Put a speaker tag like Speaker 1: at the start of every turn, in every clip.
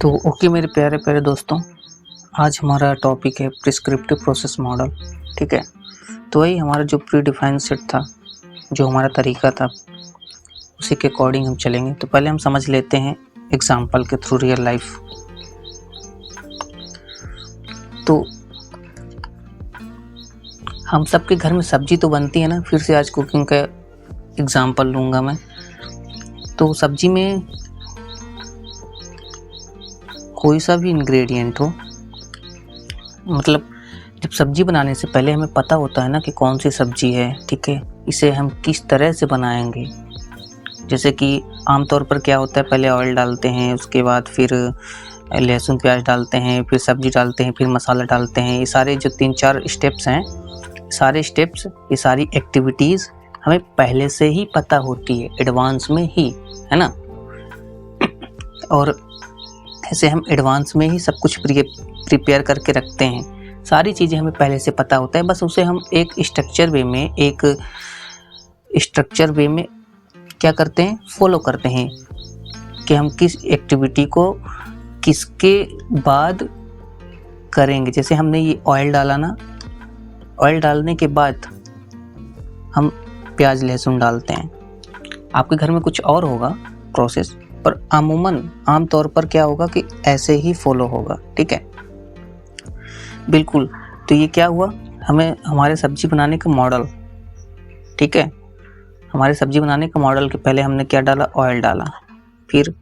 Speaker 1: तो ओके मेरे प्यारे प्यारे दोस्तों, आज हमारा टॉपिक है प्रिस्क्रिप्टिव प्रोसेस मॉडल। ठीक है, तो वही हमारा जो प्री डिफाइंड सेट था, जो हमारा तरीका था, उसी के अकॉर्डिंग हम चलेंगे। तो पहले हम समझ लेते हैं एग्जाम्पल के थ्रू रियल लाइफ। तो हम सबके घर में सब्जी तो बनती है ना, फिर से आज कुकिंग का एग्जाम्पल लूँगा मैं। तो सब्जी में कोई सा भी इंग्रेडिएंट हो, मतलब जब सब्जी बनाने से पहले हमें पता होता है ना कि कौन सी सब्जी है, ठीक है, इसे हम किस तरह से बनाएंगे। जैसे कि आमतौर पर क्या होता है, पहले ऑयल डालते हैं, उसके बाद फिर लहसुन प्याज डालते हैं, फिर सब्जी डालते हैं, फिर मसाला डालते हैं। ये सारे जो 3-4 स्टेप्स हैं, सारे स्टेप्स, ये सारी एक्टिविटीज़ हमें पहले से ही पता होती है, एडवांस में ही, है ना। और ऐसे हम एडवांस में ही सब कुछ प्रिपेयर करके रखते हैं। सारी चीज़ें हमें पहले से पता होता है, बस उसे हम एक स्ट्रक्चर वे में क्या करते हैं, फॉलो करते हैं कि हम किस एक्टिविटी को किसके बाद करेंगे। जैसे हमने ये ऑयल डाला ना, ऑयल डालने के बाद हम प्याज लहसुन डालते हैं। आपके घर में कुछ और होगा प्रोसेस, पर आमतौर पर क्या होगा कि ऐसे ही फॉलो होगा। ठीक है, बिल्कुल। तो ये क्या हुआ, हमें हमारे सब्जी बनाने का मॉडल, ठीक है, हमारे सब्जी बनाने का मॉडल के पहले हमने क्या डाला, ऑयल डाला, फिर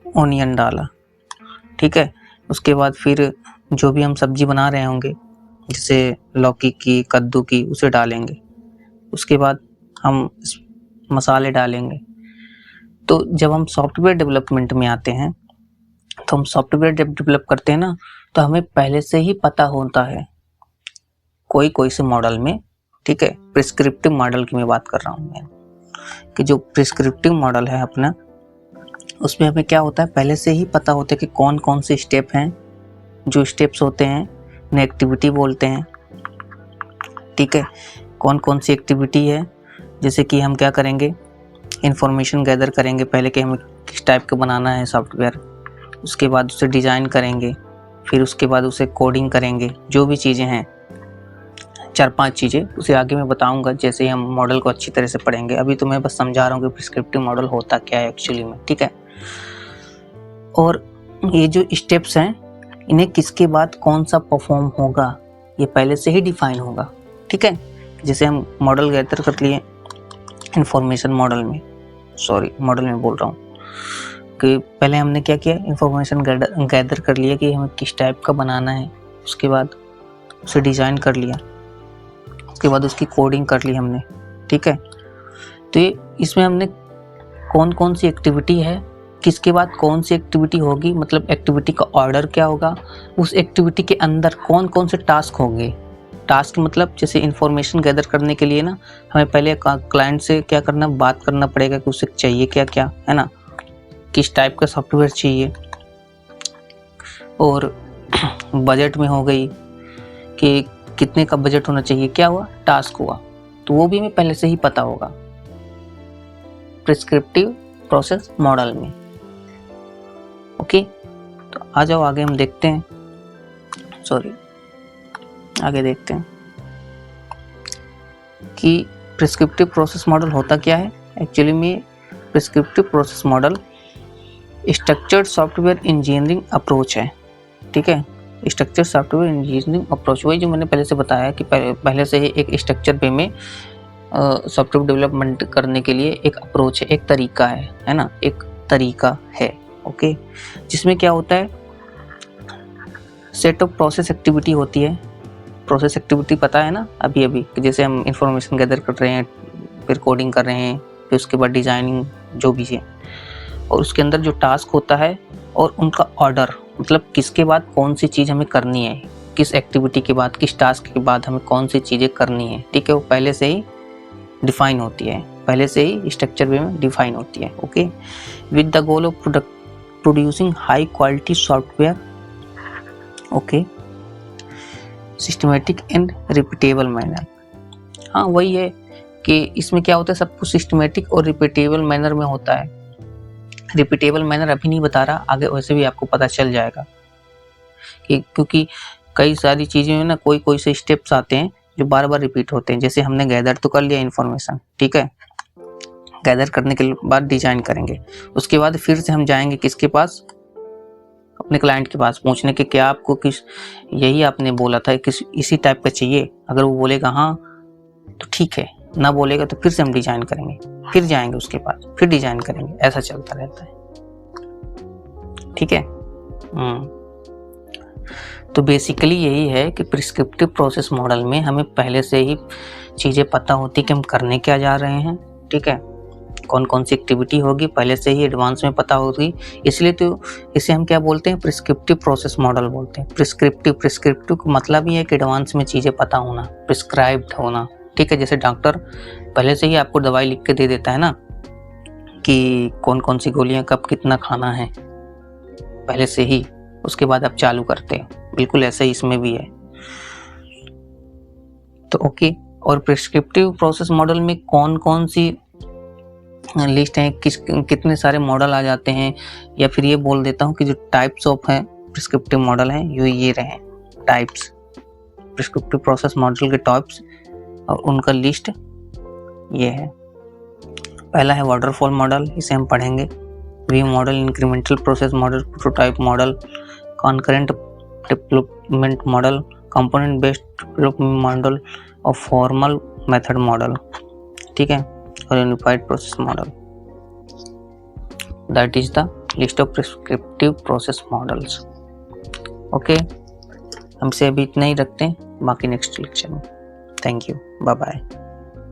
Speaker 1: ऑनियन डाला, ठीक है। उसके बाद फिर जो भी हम सब्जी बना रहे होंगे, जैसे लौकी की, कद्दू की, उसे डालेंगे। उसके बाद हम मसाले डालेंगे। तो जब हम सॉफ्टवेयर डेवलपमेंट में आते हैं, तो हम सॉफ्टवेयर जब डेवलप करते हैं ना, तो हमें पहले से ही पता होता है कोई से मॉडल में, ठीक है, प्रिस्क्रिप्टिव मॉडल की मैं बात कर रहा हूँ मैं, कि जो प्रिस्क्रिप्टिव मॉडल है अपना, उसमें हमें क्या होता है, पहले से ही पता होता है कि कौन कौन से स्टेप हैं। जो स्टेप्स होते हैं उन्हें एक्टिविटी बोलते हैं, ठीक है। कौन कौन सी एक्टिविटी है, जैसे कि हम क्या करेंगे, इंफॉर्मेशन गैदर करेंगे पहले कि हमें किस टाइप का बनाना है सॉफ्टवेयर। उसके बाद उसे डिज़ाइन करेंगे, फिर उसके बाद उसे कोडिंग करेंगे। जो भी चीज़ें हैं, 4-5 चीज़ें, उसे आगे मैं बताऊंगा जैसे ही हम मॉडल को अच्छी तरह से पढ़ेंगे। अभी तो मैं बस समझा रहा हूँ कि प्रिस्क्रिप्टिव मॉडल होता क्या है एक्चुअली में, ठीक है। और ये जो स्टेप्स हैं, इन्हें किसके बाद कौन सा परफॉर्म होगा, ये पहले से ही डिफाइन होगा, ठीक है। जैसे हम मॉडल गैदर कर लिए, इंफॉर्मेशन मॉडल में बोल रहा हूँ कि पहले हमने क्या किया, इंफॉर्मेशन गैदर कर लिया कि हमें किस टाइप का बनाना है। उसके बाद उसे डिज़ाइन कर लिया, उसके बाद उसकी कोडिंग कर ली हमने, ठीक है। तो ये इसमें हमने कौन कौन सी एक्टिविटी है, किसके बाद कौन सी एक्टिविटी होगी, मतलब एक्टिविटी का ऑर्डर क्या होगा, उस एक्टिविटी के अंदर कौन कौन से टास्क होंगे। टास्क मतलब जैसे इंफॉर्मेशन गैदर करने के लिए ना, हमें पहले क्लाइंट से क्या करना, बात करना पड़ेगा कि उसे चाहिए क्या क्या, है ना, किस टाइप का सॉफ्टवेयर चाहिए। और बजट में हो गई कि कितने का बजट होना चाहिए, क्या हुआ, टास्क हुआ, तो वो भी हमें पहले से ही पता होगा प्रिस्क्रिप्टिव प्रोसेस मॉडल में। ओके, तो आ जाओ आगे हम देखते हैं, आगे देखते हैं कि प्रिस्क्रिप्टिव प्रोसेस मॉडल होता क्या है। एक्चुअली में prescriptive process model structured software engineering approach है, ठीक है। स्ट्रक्चर सॉफ्टवेयर इंजीनियरिंग अप्रोच, वही जो मैंने पहले से बताया कि पहले से ही एक स्ट्रक्चर वे में सॉफ्टवेयर डेवलपमेंट करने के लिए एक अप्रोच है, एक तरीका है ना, एक तरीका है, ओके। जिसमें क्या होता है, सेट ऑफ प्रोसेस एक्टिविटी होती है। प्रोसेस एक्टिविटी पता है ना अभी जैसे हम इंफॉर्मेशन गैदर कर रहे हैं, फिर कोडिंग कर रहे हैं, फिर उसके बाद डिज़ाइनिंग, जो भी है। और उसके अंदर जो टास्क होता है और उनका ऑर्डर, मतलब किसके बाद कौन सी चीज़ हमें करनी है, किस एक्टिविटी के बाद, किस टास्क के बाद हमें कौन सी चीज़ें करनी है, ठीक है, वो पहले से ही डिफाइन होती है, पहले से ही स्ट्रक्चर वे में डिफाइन होती है, okay. With the goal of producing high quality software, okay, systematic and repeatable manner. हाँ, वही है कि इसमें क्या होता है, सब कुछ सिस्टमेटिक और रिपीटेबल मैनर में होता है। रिपीटेबल मैनर अभी नहीं बता रहा, आगे वैसे भी आपको पता चल जाएगा कि क्योंकि कई सारी चीज़ें में ना कोई से स्टेप्स आते हैं जो बार बार रिपीट होते हैं। जैसे हमने गैदर तो कर लिया इन्फॉर्मेशन, ठीक है, गैदर करने के बाद डिजाइन करेंगे, उसके बाद फिर से हम जाएंगे किसके पास, अपने क्लाइंट के पास, पूछने के क्या आपको किस यही आपने बोला था किस इसी टाइप का चाहिए। अगर वो बोलेगा हाँ तो ठीक है, ना बोलेगा तो फिर से हम डिजाइन करेंगे, फिर जाएंगे उसके पास, फिर डिजाइन करेंगे, ऐसा चलता रहता है, ठीक है। तो बेसिकली यही है कि प्रिस्क्रिप्टिव प्रोसेस मॉडल में हमें पहले से ही चीज़ें पता होती कि हम करने क्या जा रहे हैं, ठीक है, कौन कौन सी एक्टिविटी होगी पहले से ही एडवांस में पता होगी, इसलिए तो इसे हम क्या बोलते हैं, प्रिस्क्रिप्टिव प्रोसेस मॉडल बोलते हैं। प्रिस्क्रिप्टिव का मतलब ही है कि एडवांस में चीज़ें पता होना, प्रिस्क्राइब्ड होना, ठीक है। जैसे डॉक्टर पहले से ही आपको दवाई लिख के दे देता है ना कि कौन कौन सी गोलियां कब कितना खाना है, पहले से ही, उसके बाद आप चालू करते हैं, बिल्कुल ऐसे ही इसमें भी है। तो ओके, और प्रिस्क्रिप्टिव प्रोसेस मॉडल में कौन कौन सी लिस्ट है, कितने सारे मॉडल आ जाते हैं, या फिर ये बोल देता हूँ कि जो टाइप्स ऑफ है प्रिस्क्रिप्टिव मॉडल हैं ये रहे टाइप्स, प्रिस्क्रिप्टिव प्रोसेस मॉडल के टाइप्स और उनका लिस्ट ये है। पहला है वाटरफॉल मॉडल, इसे हम पढ़ेंगे। V model, incremental process model, prototype model, concurrent development model, component based development model और फॉर्मल मेथड मॉडल, ठीक है, और unified process model. That is the list of prescriptive process models. Okay, हमसे अभी इतना ही रखते हैं, बाकी नेक्स्ट लेक्चर में। Thank you, bye bye.